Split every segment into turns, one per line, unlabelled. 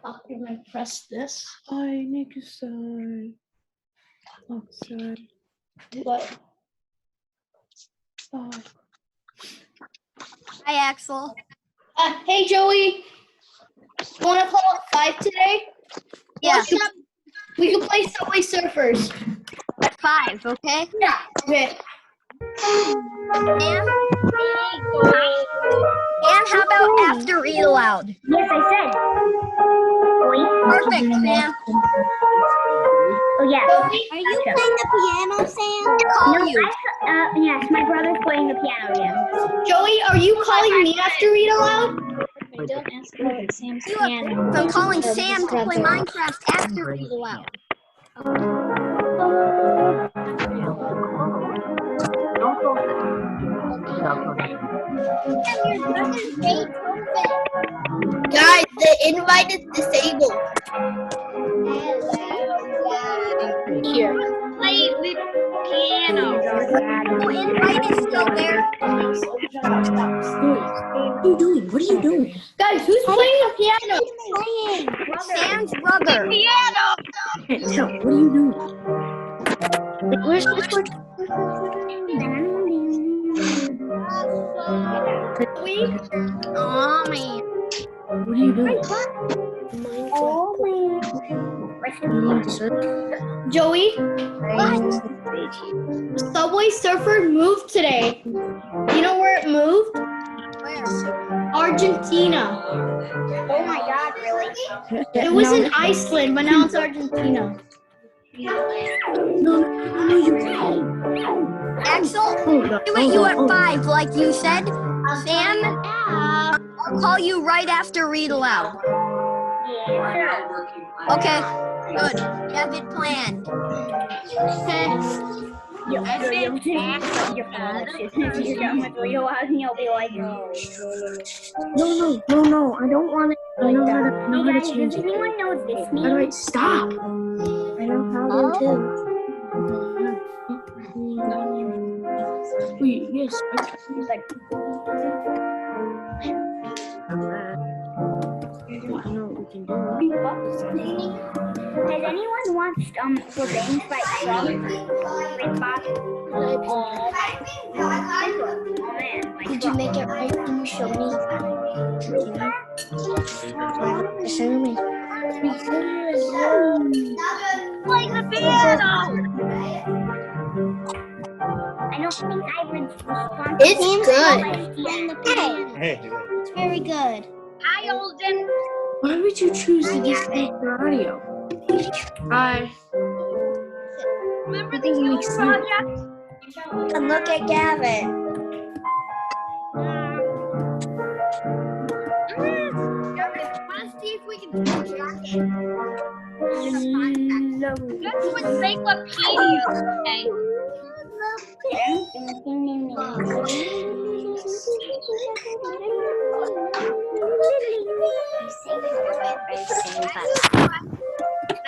I'm gonna press this.
I need to sign. Outside.
What?
Oh.
Hi, Axel.
Hey, Joey. You want to call at 5 today?
Yeah.
We can play Subway Surfers.
At 5, okay?
Yeah. Okay.
And how about after read aloud?
Yes, I said.
Perfect, Sam.
Oh, yeah.
Are you playing the piano, Sam?
No,
you.
yes, my brother's playing the piano again.
Joey, are you calling me after read aloud?
Don't ask about Sam's piano.
I'm calling Sam to play Minecraft after read aloud.
Guys, the invite is disabled. Here.
Play with piano.
The invite is still there.
What are you doing? What are you doing?
Guys, who's playing the piano?
Playing Sam's brother.
Piano.
Hey, so, what are you doing? Wait, where's the switch?
Oh man.
What are you doing?
Oh, man.
You want to surf?
Joey,
What?
Subway Surfer moved today. You know where it moved?
Where?
Argentina.
Oh, my God, really?
It was in Iceland, but now it's Argentina.
No, you can't.
Axel,
Hold on,
do it you at
hold on.
5, like you said. Sam, I'll call you right after read aloud.
Yeah,
Okay, good. You have it planned.
You're done with Leo out and you'll be like,
No, I don't want it. I know how to change
does
it.
anyone know what this
How do I
means?
stop?
I know how to
Wait, yes. You know what we can do?
Has anyone watched Revenge by Trump with Bobby? Oh man, like
Did you make it right? Can you show me? Show me.
play the piano. I don't think Ivan's responsible.
It's good.
Hey.
It's very good.
Hi, Olden.
Why would you choose to disconnect your audio?
Remember
That
the
doesn't
Yule
make sense.
project?
And look at Gavin.
Let's see if we can do jacket.
This was encyclopedia today.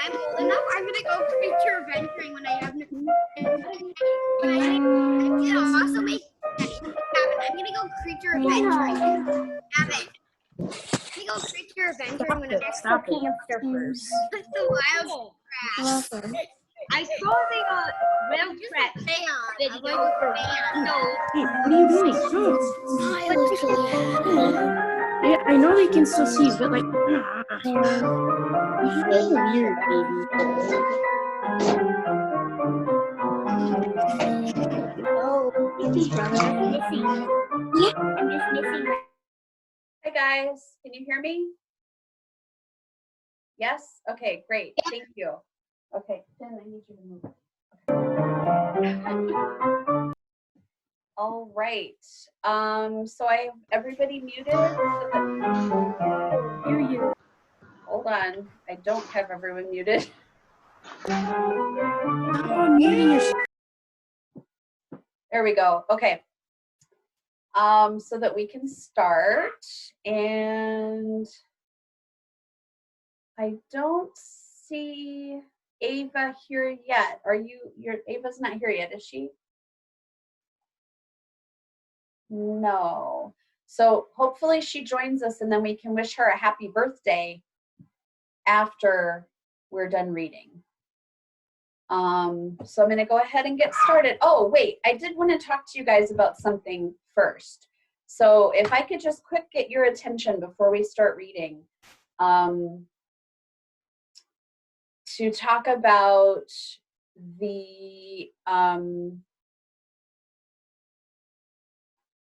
I'm old enough. I'm gonna go creature adventuring when I have no. Also make. Gavin, I'm gonna go creature adventuring. Gavin. I'm gonna go creature adventuring when I have
Stop it.
Surfers.
the wild grass.
I saw the whale trap video for no.
Hey, what are you doing? No. Yeah, I know they can still see, but like, you're so weird, baby.
I'm just missing.
Hi guys, can you hear me? Yes? Okay, great. Thank you. Okay, then I need you to move. All right. So I have everybody muted.
Hear you.
Hold on. I don't have everyone muted.
I'm muting your.
There we go. Okay. So that we can start, and I don't see Ava here yet. Ava's not here yet, is she? No. So hopefully she joins us and then we can wish her a happy birthday. after we're done reading. So I'm going to go ahead and get started. Oh, wait, I did want to talk to you guys about something first. So if I could just quick get your attention before we start reading, to talk about the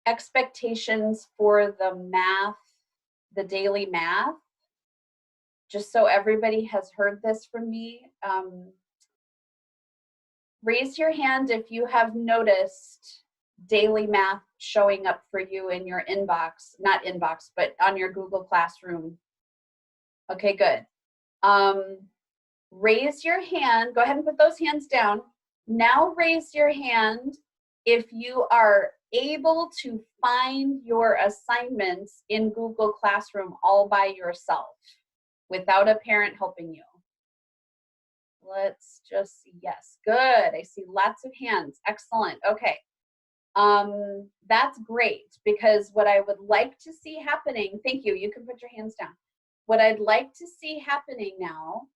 expectations for the math, the daily math, just so everybody has heard this from me. Raise your hand if you have noticed daily math showing up for you in your inbox, not inbox, but on your Google Classroom. Okay, good. Raise your hand. Go ahead and put those hands down. Now raise your hand if you are able to find your assignments in Google Classroom all by yourself without a parent helping you. Let's just see. Yes, good. I see lots of hands. Excellent. Okay. That's great, because what I would like to see happening, thank you, you can put your hands down. What I'd like to see happening now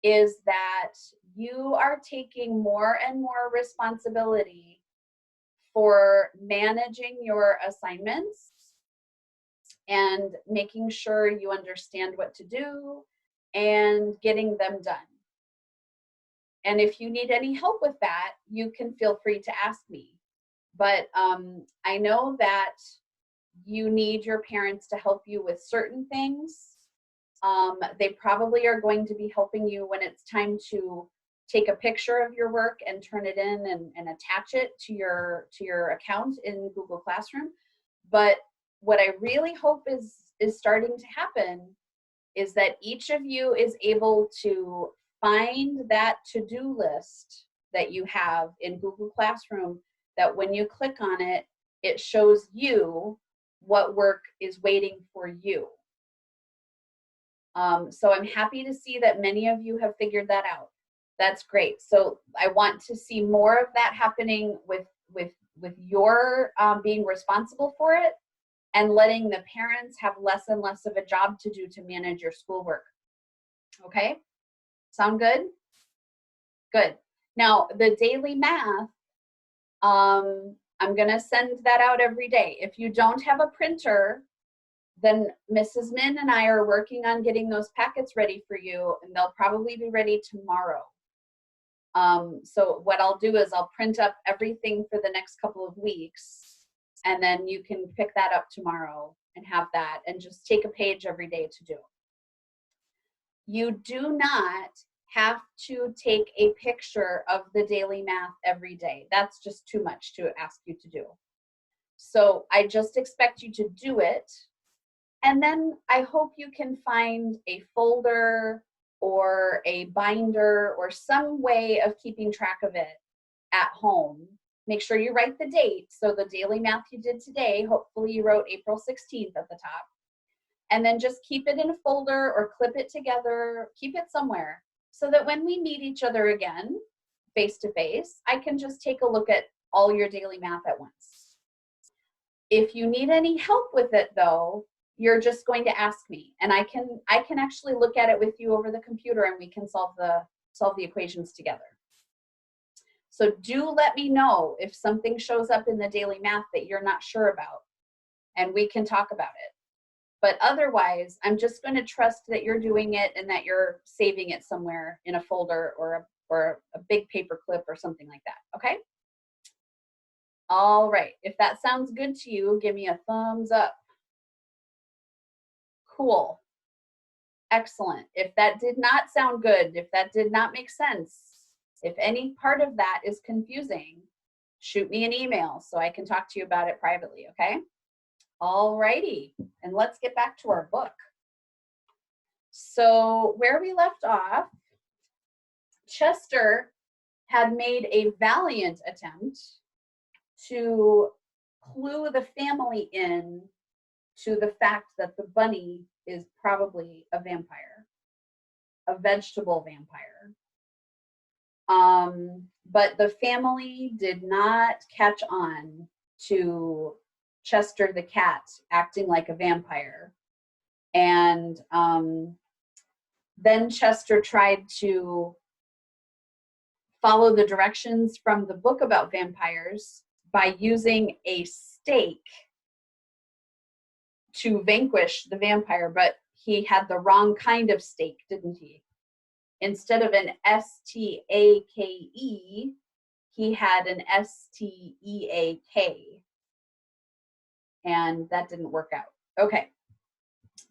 is that you are taking more and more responsibility for managing your assignments and making sure you understand what to do and getting them done. And if you need any help with that, you can feel free to ask me. But I know that you need your parents to help you with certain things. They probably are going to be helping you when it's time to take a picture of your work and turn it in and attach it to your account in Google Classroom. But what I really hope is starting to happen is that each of you is able to find that to-do list that you have in Google Classroom, that when you click on it, it shows you what work is waiting for you. So I'm happy to see that many of you have figured that out. That's great. So I want to see more of that happening with your being responsible for it, and letting the parents have less and less of a job to do to manage your schoolwork. Okay? Sound good? Good. Now, the daily math, I'm going to send that out every day. If you don't have a printer, then Mrs. Min and I are working on getting those packets ready for you, and they'll probably be ready tomorrow. So what I'll do is I'll print up everything for the next couple of weeks, and then you can pick that up tomorrow and have that, and just take a page every day to do. You do not have to take a picture of the daily math every day. That's just too much to ask you to do. So I just expect you to do it. And then I hope you can find a folder or a binder or some way of keeping track of it at home. Make sure you write the date. So the daily math you did today, hopefully you wrote April 16th at the top. And then just keep it in a folder or clip it together, keep it somewhere, so that when we meet each other again, face to face, I can just take a look at all your daily math at once. If you need any help with it though, you're just going to ask me, and I can actually look at it with you over the computer, and we can solve the equations together. So do let me know if something shows up in the daily math that you're not sure about, and we can talk about it. But otherwise, I'm just going to trust that you're doing it and that you're saving it somewhere in a folder or a big paper clip or something like that, okay? All right, if that sounds good to you, give me a thumbs up. Cool. Excellent. If that did not sound good, if that did not make sense, if any part of that is confusing, shoot me an email so I can talk to you about it privately, okay? All righty, and let's get back to our book. So where we left off, Chester had made a valiant attempt to clue the family in to the fact that the bunny is probably a vampire, a vegetable vampire. But the family did not catch on to Chester the cat acting like a vampire. And Then Chester tried to follow the directions from the book about vampires by using a stake to vanquish the vampire, but he had the wrong kind of stake, didn't he? Instead of an S-T-A-K-E, he had an S-T-E-A-K. And that didn't work out. Okay,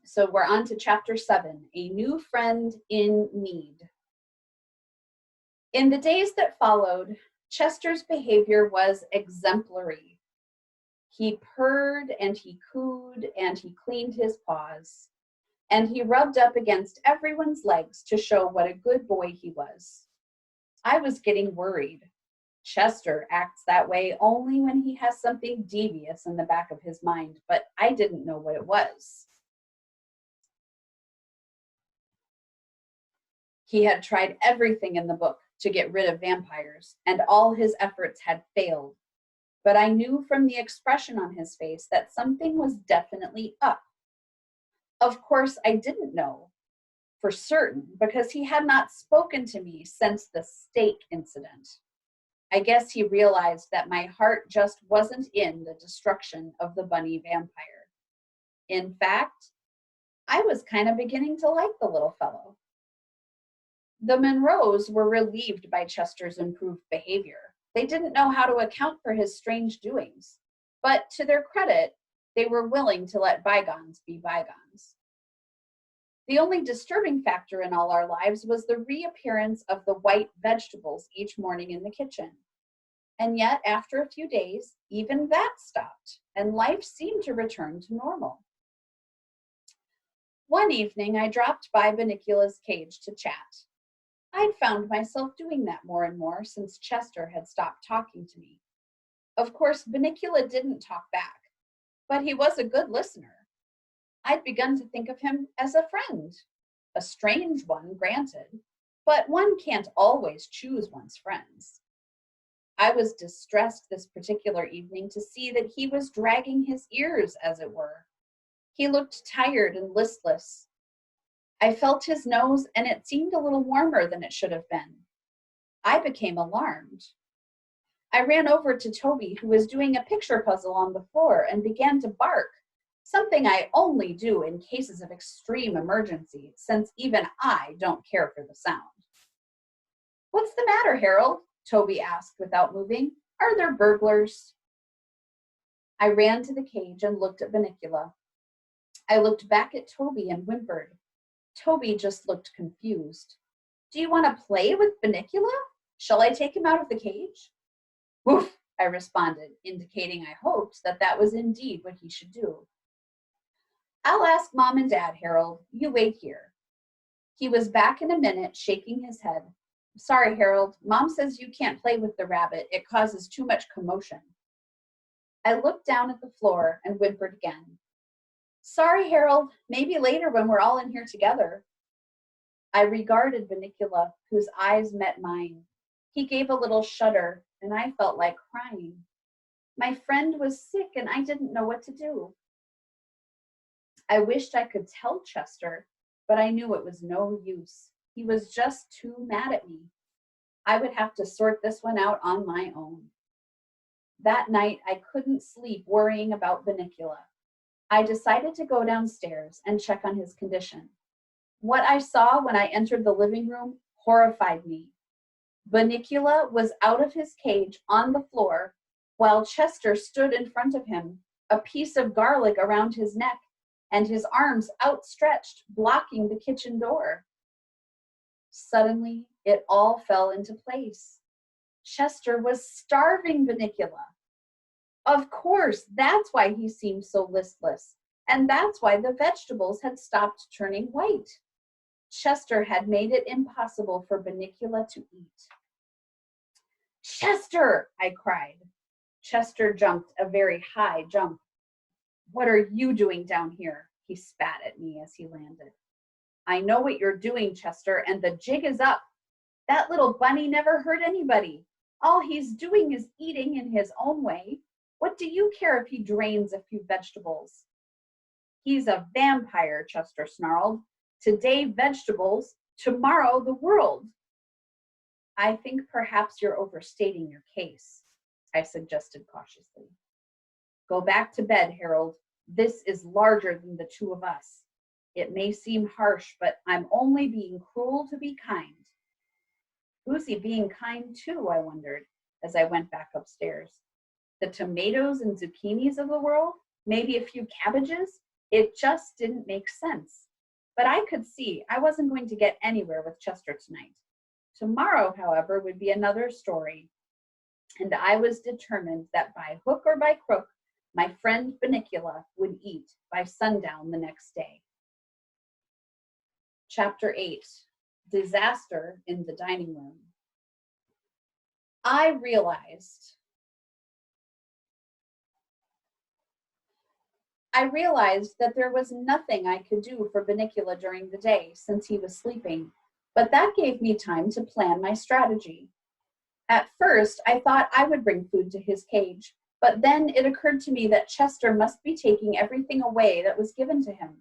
so we're on to chapter 7, A New Friend in Need. In the days that followed, Chester's behavior was exemplary. He purred and he cooed and he cleaned his paws, and he rubbed up against everyone's legs to show what a good boy he was. I was getting worried. Chester acts that way only when he has something devious in the back of his mind, but I didn't know what it was. He had tried everything in the book to get rid of vampires, and all his efforts had failed. But I knew from the expression on his face that something was definitely up. Of course, I didn't know for certain because he had not spoken to me since the stake incident. I guess he realized that my heart just wasn't in the destruction of the bunny vampire. In fact, I was kind of beginning to like the little fellow. The Monroes were relieved by Chester's improved behavior. They didn't know how to account for his strange doings, but to their credit, they were willing to let bygones be bygones. The only disturbing factor in all our lives was the reappearance of the white vegetables each morning in the kitchen. And yet, after a few days, even that stopped, and life seemed to return to normal. One evening, I dropped by Benicula's cage to chat. I'd found myself doing that more and more since Chester had stopped talking to me. Of course, Benicula didn't talk back, but he was a good listener. I'd begun to think of him as a friend. A strange one, granted, but one can't always choose one's friends. I was distressed this particular evening to see that he was dragging his ears, as it were. He looked tired and listless. I felt his nose, and it seemed a little warmer than it should have been. I became alarmed. I ran over to Toby, who was doing a picture puzzle on the floor, and began to bark, something I only do in cases of extreme emergency, since even I don't care for the sound. "What's the matter, Harold?" Toby asked without moving. "Are there burglars?" I ran to the cage and looked at Benicula. I looked back at Toby and whimpered. Toby just looked confused. "Do you want to play with Benicula? Shall I take him out of the cage?" "Woof," I responded, indicating I hoped that that was indeed what he should do. "I'll ask Mom and Dad, Harold. You wait here." He was back in a minute, shaking his head. "Sorry, Harold. Mom says you can't play with the rabbit. It causes too much commotion." I looked down at the floor and whimpered again. "Sorry, Harold. Maybe later when we're all in here together." I regarded Benicula, whose eyes met mine. He gave a little shudder, and I felt like crying. My friend was sick, and I didn't know what to do. I wished I could tell Chester, but I knew it was no use. He was just too mad at me. I would have to sort this one out on my own. That night, I couldn't sleep worrying about Benicula. I decided to go downstairs and check on his condition. What I saw when I entered the living room horrified me. Benicula was out of his cage on the floor, while Chester stood in front of him, a piece of garlic around his neck, and his arms outstretched, blocking the kitchen door. Suddenly, it all fell into place. Chester was starving Benicula. Of course, that's why he seemed so listless, and that's why the vegetables had stopped turning white. Chester had made it impossible for Benicula to eat. "Chester!" I cried. Chester jumped a very high jump. "What are you doing down here?" He spat at me as he landed. "I know what you're doing, Chester, and the jig is up. That little bunny never hurt anybody. All he's doing is eating in his own way. What do you care if he drains a few vegetables?" "He's a vampire," Chester snarled. Today, vegetables, tomorrow, the world. I think perhaps you're overstating your case, I suggested cautiously. Go back to bed, Harold. This is larger than the two of us. It may seem harsh, but I'm only being cruel to be kind. Who's he being kind to, I wondered, as I went back upstairs. The tomatoes and zucchinis of the world? Maybe a few cabbages? It just didn't make sense. But I could see I wasn't going to get anywhere with Chester tonight. Tomorrow, however, would be another story, and I was determined that by hook or by crook, my friend Benicula would eat by sundown the next day. Chapter 8, Disaster in the Dining Room. I realized that there was nothing I could do for Benicula during the day since he was sleeping, but that gave me time to plan my strategy. At first, I thought I would bring food to his cage, but then it occurred to me that Chester must be taking everything away that was given to him.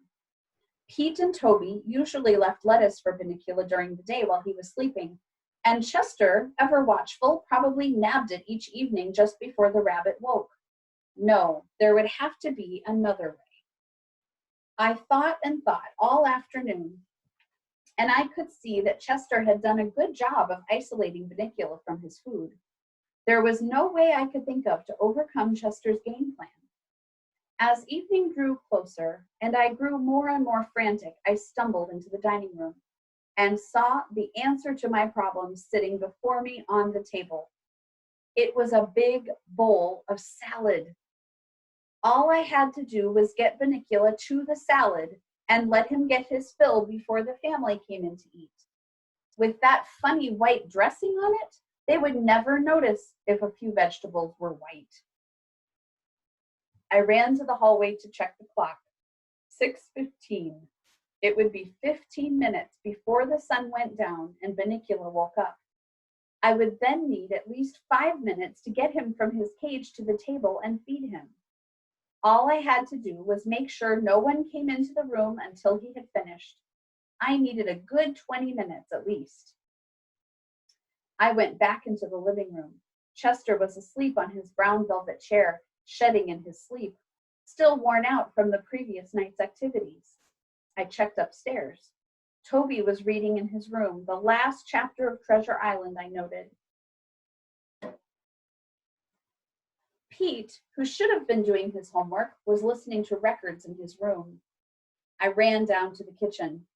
Pete and Toby usually left lettuce for Benicula during the day while he was sleeping, and Chester, ever watchful, probably nabbed it each evening just before the rabbit woke. No, there would have to be another way. I thought and thought all afternoon, and I could see that Chester had done a good job of isolating Benicula from his food. There was no way I could think of to overcome Chester's game plan. As evening drew closer, and I grew more and more frantic, I stumbled into the dining room and saw the answer to my problem sitting before me on the table. It was a big bowl of salad. All I had to do was get Benicula to the salad and let him get his fill before the family came in to eat. With that funny white dressing on it, they would never notice if a few vegetables were white. I ran to the hallway to check the clock. 6:15. It would be 15 minutes before the sun went down and Benicula woke up. I would then need at least 5 minutes to get him from his cage to the table and feed him. All I had to do was make sure no one came into the room until he had finished. I needed a good 20 minutes at least. I went back into the living room. Chester was asleep on his brown velvet chair, shedding in his sleep, still worn out from the previous night's activities. I checked upstairs. Toby was reading in his room, the last chapter of Treasure Island, I noted. Pete, who should have been doing his homework, was listening to records in his room. I ran down to the kitchen.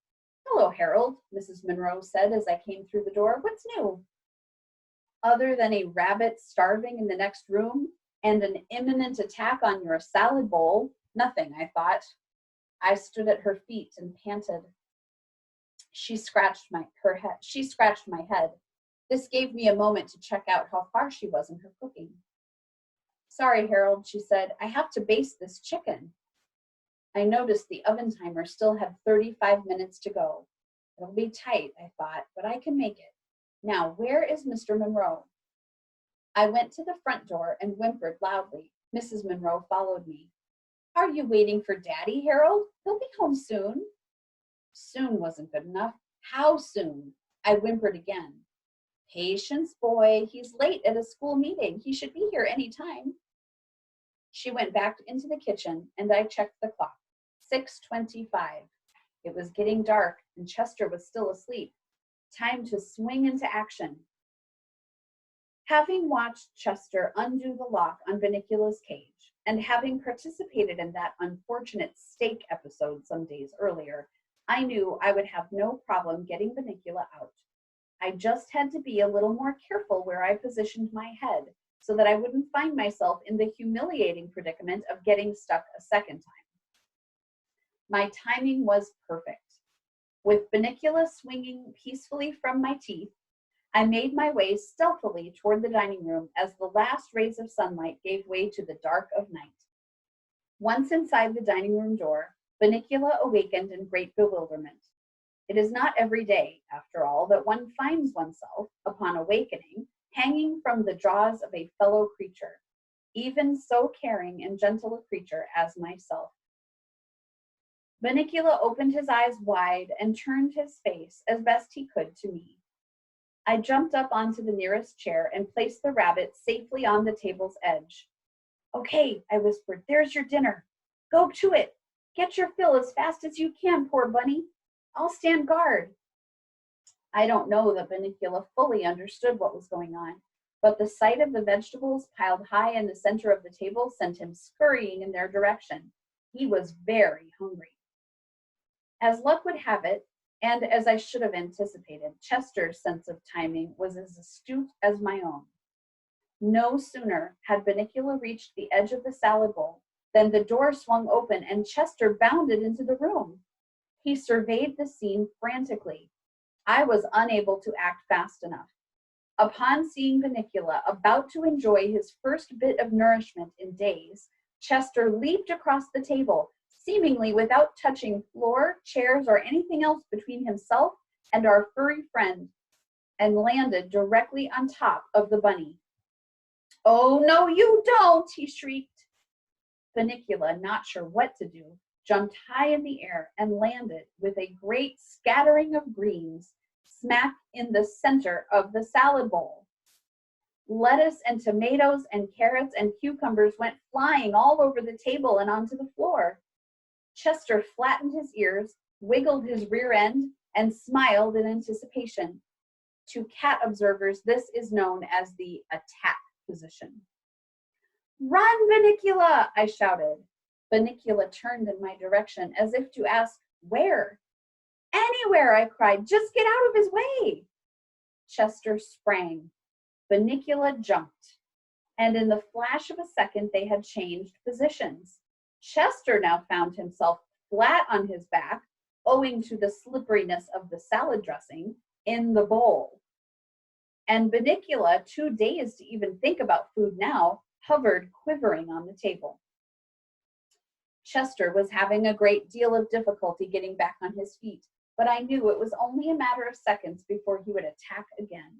"Hello, Harold," Mrs. Monroe said as I came through the door. "What's new?" "Other than a rabbit starving in the next room and an imminent attack on your salad bowl, nothing," I thought. I stood at her feet and panted. She scratched my head. This gave me a moment to check out how far she was in her cooking. "Sorry, Harold," she said. "I have to baste this chicken." I noticed the oven timer still had 35 minutes to go. It'll be tight, I thought, but I can make it. Now, where is Mr. Monroe? I went to the front door and whimpered loudly. Mrs. Monroe followed me. "Are you waiting for Daddy, Harold? He'll be home soon." Soon wasn't good enough. How soon? I whimpered again. "Patience, boy. He's late at a school meeting. He should be here any time." She went back into the kitchen, and I checked the clock. 6:25. It was getting dark, and Chester was still asleep. Time to swing into action. Having watched Chester undo the lock on Benicula's cage, and having participated in that unfortunate steak episode some days earlier, I knew I would have no problem getting Benicula out. I just had to be a little more careful where I positioned my head so that I wouldn't find myself in the humiliating predicament of getting stuck a second time. My timing was perfect. With Benicula swinging peacefully from my teeth, I made my way stealthily toward the dining room as the last rays of sunlight gave way to the dark of night. Once inside the dining room door, Benicula awakened in great bewilderment. It is not every day, after all, that one finds oneself, upon awakening, hanging from the jaws of a fellow creature, even so caring and gentle a creature as myself. Bunnicula opened his eyes wide and turned his face as best he could to me. I jumped up onto the nearest chair and placed the rabbit safely on the table's edge. Okay, I whispered, there's your dinner. Go to it. Get your fill as fast as you can, poor bunny. I'll stand guard. I don't know that Bunnicula fully understood what was going on, but the sight of the vegetables piled high in the center of the table sent him scurrying in their direction. He was very hungry. As luck would have it, and as I should have anticipated, Chester's sense of timing was as astute as my own. No sooner had Bunnicula reached the edge of the salad bowl than the door swung open and Chester bounded into the room. He surveyed the scene frantically. I was unable to act fast enough. Upon seeing Bunnicula about to enjoy his first bit of nourishment in days, Chester leaped across the table, seemingly without touching floor, chairs, or anything else between himself and our furry friend, and landed directly on top of the bunny. Oh, no, you don't, he shrieked. Bunnicula, not sure what to do, jumped high in the air and landed with a great scattering of greens smack in the center of the salad bowl. Lettuce and tomatoes and carrots and cucumbers went flying all over the table and onto the floor. Chester flattened his ears, wiggled his rear end, and smiled in anticipation. To cat observers, this is known as the attack position. Run, Bunnicula, I shouted. Bunnicula turned in my direction as if to ask, where? Anywhere, I cried, just get out of his way. Chester sprang. Bunnicula jumped. And in the flash of a second, they had changed positions. Chester now found himself flat on his back, owing to the slipperiness of the salad dressing, in the bowl. And Bunnicula, too dazed to even think about food now, hovered quivering on the table. Chester was having a great deal of difficulty getting back on his feet, but I knew it was only a matter of seconds before he would attack again.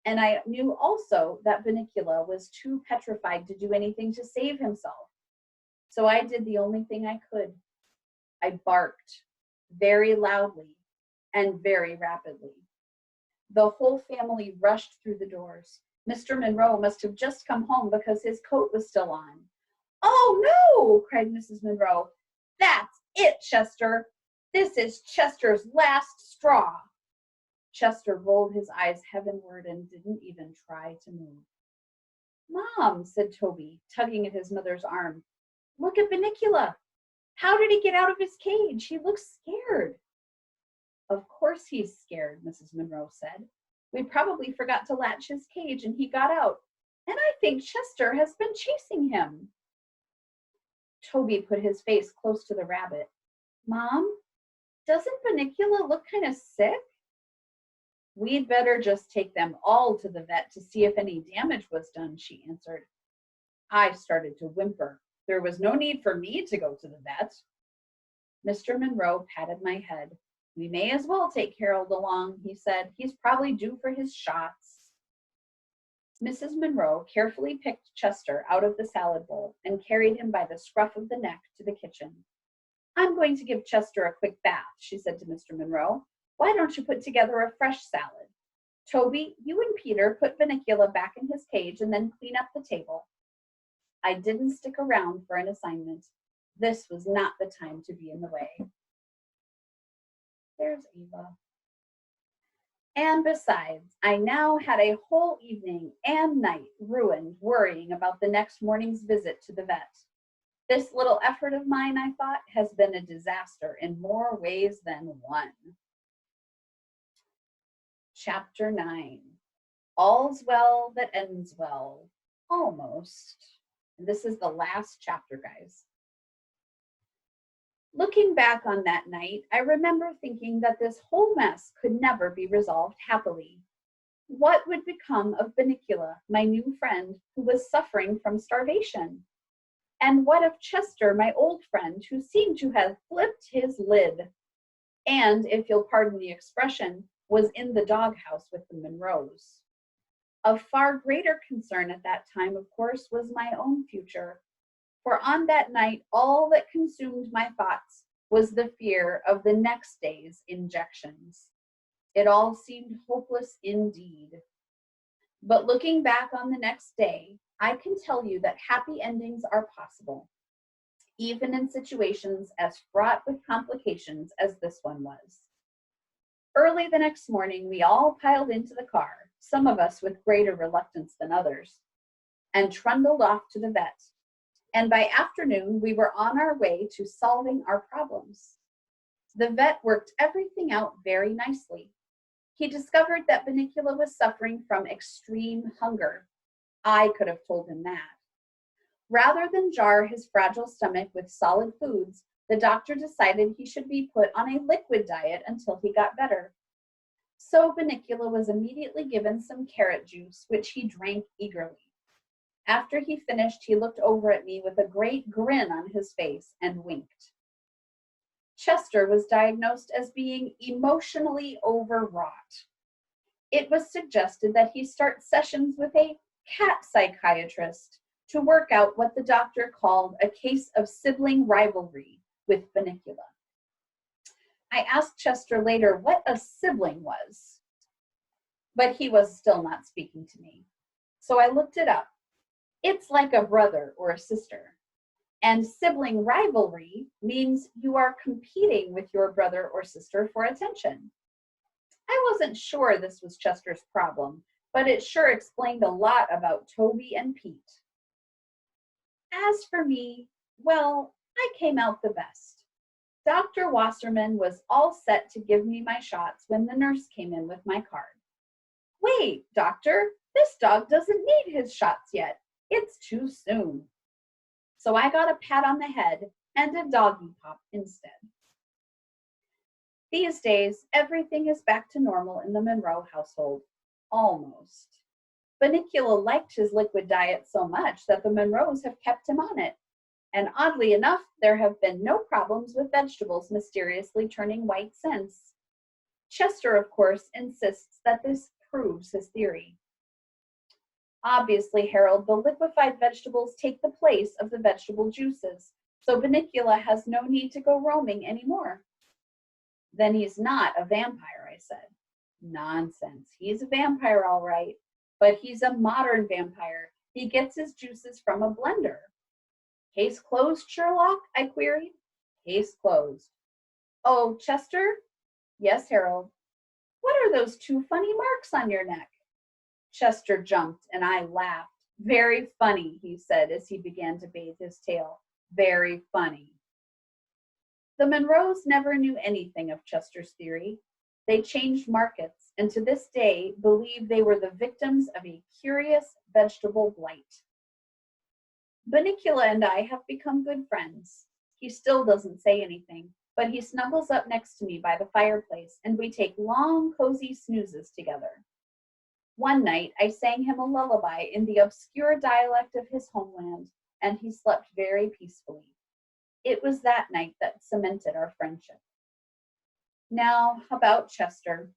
And I knew also that Bunnicula was too petrified to do anything to save himself. So I did the only thing I could. I barked very loudly and very rapidly. The whole family rushed through the doors. Mr. Monroe must have just come home because his coat was still on. Oh no, cried Mrs. Monroe. That's it, Chester. This is Chester's last straw. Chester rolled his eyes heavenward and didn't even try to move. Mom, said Toby, tugging at his mother's arm, look at Bunnicula. How did he get out of his cage? He looks scared. Of course he's scared, Mrs. Monroe said. We probably forgot to latch his cage and he got out. And I think Chester has been chasing him. Toby put his face close to the rabbit. Mom, doesn't Bunnicula look kind of sick? We'd better just take them all to the vet to see if any damage was done, she answered. I started to whimper. There was no need for me to go to the vet. Mr. Monroe patted my head. We may as well take Harold along, he said. He's probably due for his shots. Mrs. Monroe carefully picked Chester out of the salad bowl and carried him by the scruff of the neck to the kitchen. I'm going to give Chester a quick bath, she said to Mr. Monroe. Why don't you put together a fresh salad? Toby, you and Peter put Bunnicula back in his cage and then clean up the table. I didn't stick around for an assignment. This was not the time to be in the way. There's Eva. And besides, I now had a whole evening and night ruined worrying about the next morning's visit to the vet. This little effort of mine, I thought, has been a disaster in more ways than one. Chapter 9. All's well that ends well. Almost. And this is the last chapter, guys. Looking back on that night, I remember thinking that this whole mess could never be resolved happily. What would become of Bunnicula, my new friend, who was suffering from starvation? And what of Chester, my old friend, who seemed to have flipped his lid? And, if you'll pardon the expression, was in the doghouse with the Monroes. Of far greater concern at that time, of course, was my own future. For on that night, all that consumed my thoughts was the fear of the next day's injections. It all seemed hopeless indeed. But looking back on the next day, I can tell you that happy endings are possible, even in situations as fraught with complications as this one was. Early the next morning, we all piled into the car, some of us with greater reluctance than others, and trundled off to the vet. And by afternoon, we were on our way to solving our problems. The vet worked everything out very nicely. He discovered that Bunnicula was suffering from extreme hunger. I could have told him that. Rather than jar his fragile stomach with solid foods, the doctor decided he should be put on a liquid diet until he got better. So Bunnicula was immediately given some carrot juice, which he drank eagerly. After he finished, he looked over at me with a great grin on his face and winked. Chester was diagnosed as being emotionally overwrought. It was suggested that he start sessions with a cat psychiatrist to work out what the doctor called a case of sibling rivalry with Bunnicula. I asked Chester later what a sibling was, but he was still not speaking to me. So I looked it up. It's like a brother or a sister. And sibling rivalry means you are competing with your brother or sister for attention. I wasn't sure this was Chester's problem, but it sure explained a lot about Toby and Pete. As for me, well, I came out the best. Dr. Wasserman was all set to give me my shots when the nurse came in with my card. Wait, doctor, this dog doesn't need his shots yet. It's too soon. So I got a pat on the head and a doggy pop instead. These days, everything is back to normal in the Monroe household. Almost. Bunnicula liked his liquid diet so much that the Monroes have kept him on it. And oddly enough, there have been no problems with vegetables mysteriously turning white since. Chester, of course, insists that this proves his theory. Obviously, Harold, the liquefied vegetables take the place of the vegetable juices, so Bunnicula has no need to go roaming anymore. Then he's not a vampire, I said. Nonsense. He's a vampire, all right, but he's a modern vampire. He gets his juices from a blender. Case closed, Sherlock? I queried. Case closed. Oh, Chester? Yes, Harold. What are those two funny marks on your neck? Chester jumped and I laughed. Very funny, he said as he began to bathe his tail. Very funny. The Monroes never knew anything of Chester's theory. They changed markets and to this day believe they were the victims of a curious vegetable blight. Bunnicula and I have become good friends. He still doesn't say anything, but he snuggles up next to me by the fireplace and we take long, cozy snoozes together. One night, I sang him a lullaby in the obscure dialect of his homeland, and he slept very peacefully. It was that night that cemented our friendship. Now, about Chester.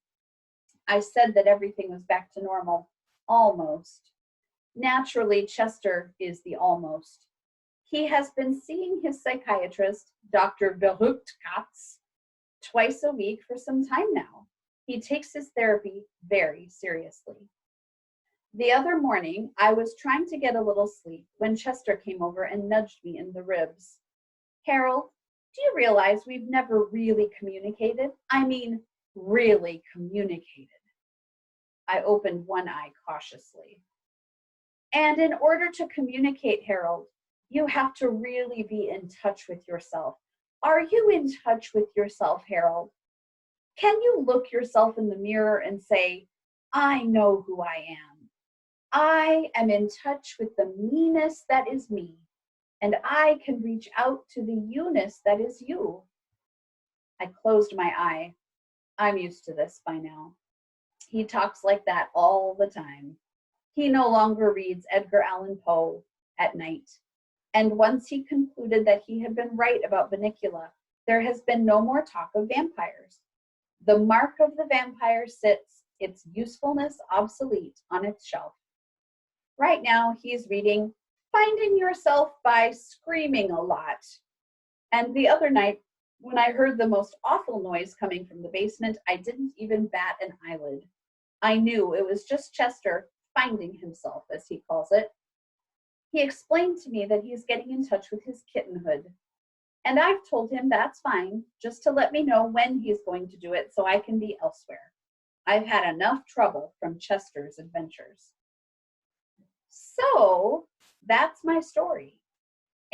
I said that everything was back to normal. Almost. Naturally, Chester is the almost. He has been seeing his psychiatrist, Dr. Verrücktkatz, twice a week for some time now. He takes his therapy very seriously. The other morning, I was trying to get a little sleep when Chester came over and nudged me in the ribs. Harold, do you realize we've never really communicated? I mean, really communicated. I opened one eye cautiously. And in order to communicate, Harold, you have to really be in touch with yourself. Are you in touch with yourself, Harold? Can you look yourself in the mirror and say, I know who I am. I am in touch with the meanness that is me, and I can reach out to the you-ness that is you. I closed my eye. I'm used to this by now. He talks like that all the time. He no longer reads Edgar Allan Poe at night. And once he concluded that he had been right about Bunnicula, there has been no more talk of vampires. The mark of the vampire sits, its usefulness obsolete, on its shelf. Right now, he's reading Finding Yourself by Screaming a Lot. And the other night, When I heard the most awful noise coming from the basement, I didn't even bat an eyelid. I knew it was just Chester finding himself, as he calls it. He explained to me that he's getting in touch with his kittenhood. And I've told him that's fine, just to let me know when he's going to do it so I can be elsewhere. I've had enough trouble from Chester's adventures. So that's my story,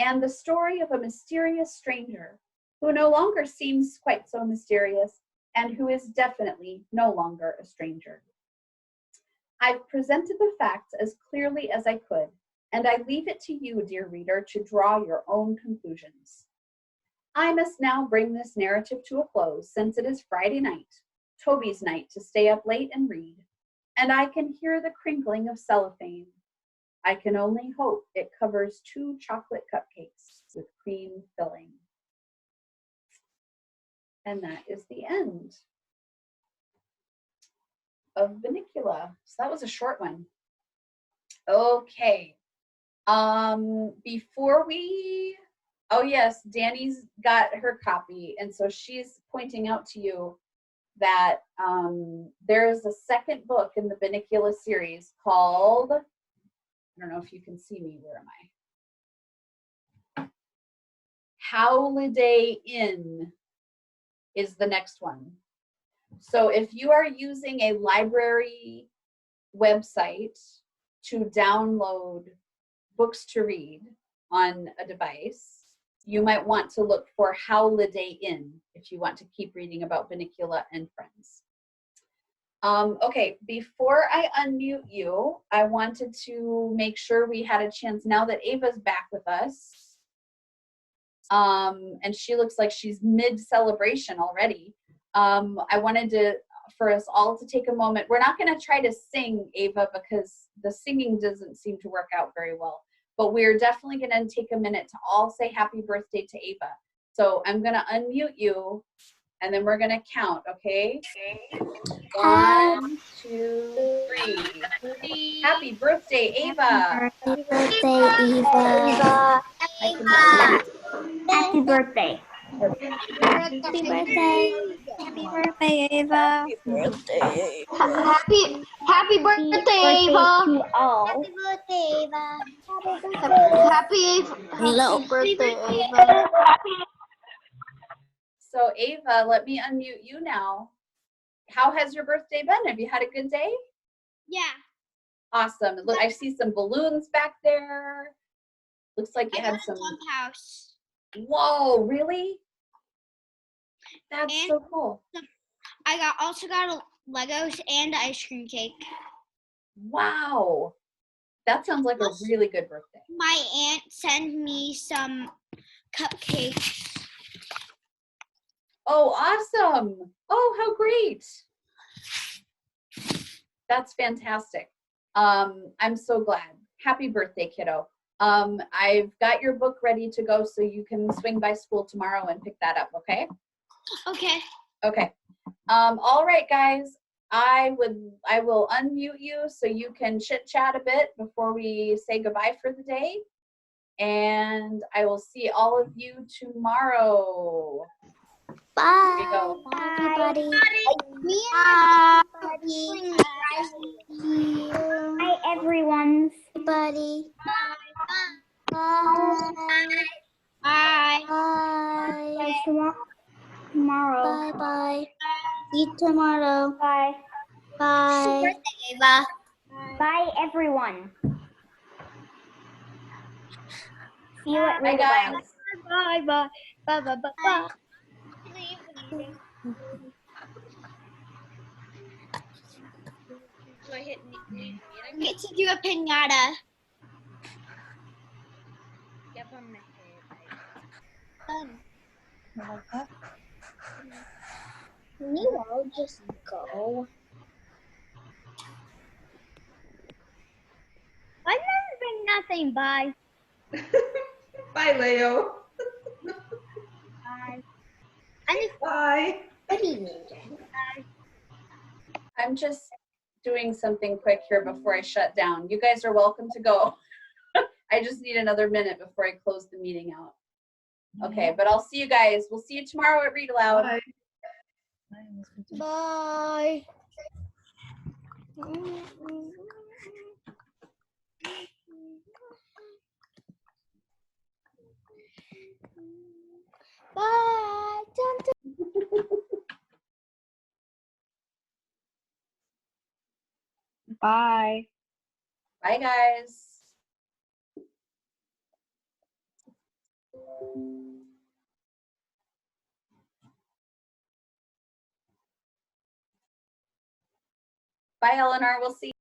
and the story of a mysterious stranger who no longer seems quite so mysterious and who is definitely no longer a stranger. I've presented the facts as clearly as I could, and I leave it to you, dear reader, to draw your own conclusions. I must now bring this narrative to a close, since it is Friday night, Toby's night to stay up late and read, and I can hear the crinkling of cellophane. I can only hope it covers 2 chocolate cupcakes with cream filling. And that is the end of Bunnicula. So that was a short one. Okay. Before we, oh yes, Danny's got her copy, and so she's pointing out to you that there's a second book in the Bunnicula series called, I don't know if you can see me, where am I? Holiday Inn is the next one. So if you are using a library website to download books to read on a device, you might want to look for Holiday Inn if you want to keep reading about Bunnicula and Friends. Okay, before I unmute you, I wanted to make sure we had a chance, now that Ava's back with us, and she looks like she's mid-celebration already. I wanted for us all to take a moment. We're not going to try to sing, Ava, because the singing doesn't seem to work out very well. But we're definitely going to take a minute to all say happy birthday to Ava. So I'm going to unmute you, and then we're going to count, okay? 1, 2, 3. Happy birthday, Ava.
Happy birthday, Eva.
Happy birthday.
Happy birthday. Happy birthday, Eva.
Happy birthday, Ava.
To all.
birthday, Ava.
Happy
Hello.
birthday, Ava.
So Ava, let me unmute you now. How has your birthday been? Have you had a good day?
Yeah.
Awesome. Look, I see some balloons back there. Looks like you
I
had
got
some.
a house.
Whoa, really? That's
And-
so cool.
I also got Legos and ice cream cake.
Wow. That sounds like a really good birthday.
My aunt sent me some cupcakes.
Oh, awesome. Oh, how great. That's fantastic. I'm so glad. Happy birthday, kiddo. I've got your book ready to go, so you can swing by school tomorrow and pick that up, okay?
Okay.
Okay. All right, guys. I will unmute you so you can chit chat a bit before we say goodbye for the day. And I will see all of you tomorrow.
Bye.
Here we go.
Bye, everybody.
Hi, everyone.
Everybody. Bye.
Bye.
Bye.
Guys, tomorrow.
Bye. Bye. See you tomorrow.
Bye.
Bye.
Ava.
Bye, everyone. See you at
Bye,
Read
guys.
Aloud.
Bye. Bye. Bye. Bye. Bye. Bye. So I hit get to do a pinata. Yep, I'm gonna hit.
Can you all just go?
I never bring nothing. Bye.
Bye, Leo.
Bye.
Bye.
What do you mean?
I'm just doing something quick here before I shut down. You guys are welcome to go. I just need another minute before I close the meeting out. Okay, but I'll see you guys. We'll see you tomorrow at Read Aloud.
Bye.
Bye. Bye.
Bye.
Bye, guys. Bye, Eleanor. We'll see you.